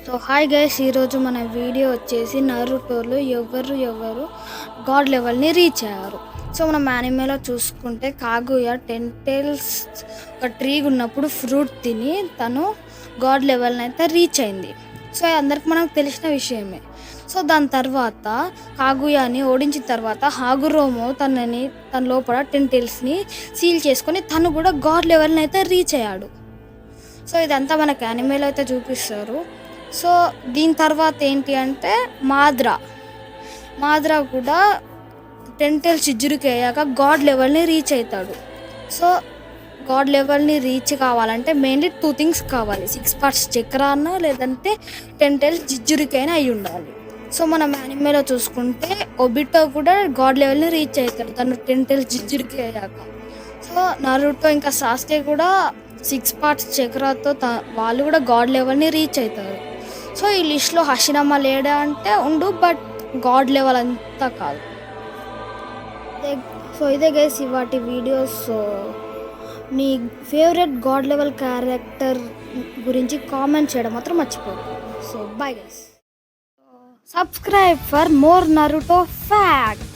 So hi guys, ఈరోజు మన video వచ్చేసి నరుటోలో ఎవరు గాడ్ లెవెల్ని రీచ్ అయ్యారు. సో మనం యానిమేలో చూసుకుంటే కాగుయా 10 tails ఒక ట్రీ ఉన్నప్పుడు ఫ్రూట్ తిని తను గాడ్ లెవెల్ని అయితే రీచ్ అయింది. సో అందరికి మనకు తెలిసిన విషయమే. సో దాని తర్వాత కాగుయాని ఓడించిన తర్వాత హాగురోమో తన లోపల 10 tailsని సీల్ చేసుకొని తను కూడా గాడ్ లెవెల్ని అయితే రీచ్ అయ్యాడు. సో ఇదంతా మనకి యానిమేలో అయితే చూపిస్తారు. సో దీని తర్వాత ఏంటి అంటే మాద్రా కూడా 10 tails చిజ్జురికి అయ్యాక గాడ్ లెవెల్ని రీచ్ అవుతాడు. సో గాడ్ లెవెల్ని రీచ్ కావాలంటే మెయిన్లీ 2 things కావాలి. 6 parts చక్రాన్న లేదంటే 10 tails జిజ్జురికైనా అయి ఉండాలి. సో మనం యానిమేలో చూసుకుంటే ఒబిటో కూడా గాడ్ లెవెల్ని రీచ్ అవుతాడు తను 10 tails జిజ్జురికి అయ్యాక. సో నరుటో ఇంకా సాస్కే కూడా 6 parts చక్రాతో వాళ్ళు కూడా గాడ్ లెవెల్ని రీచ్ అవుతారు. సో ఈ లిస్ట్లో హషిరామా లేడా అంటే ఉండు, బట్ గాడ్ లెవెల్ అంతా కాదు. సో ఇదే గైస్ ఇవాటి వీడియోస్. సో మీ ఫేవరెట్ గాడ్ లెవెల్ క్యారెక్టర్ గురించి కామెంట్ చేయడం మాత్రం మర్చిపోదు. So bye guys, subscribe for more Naruto fact.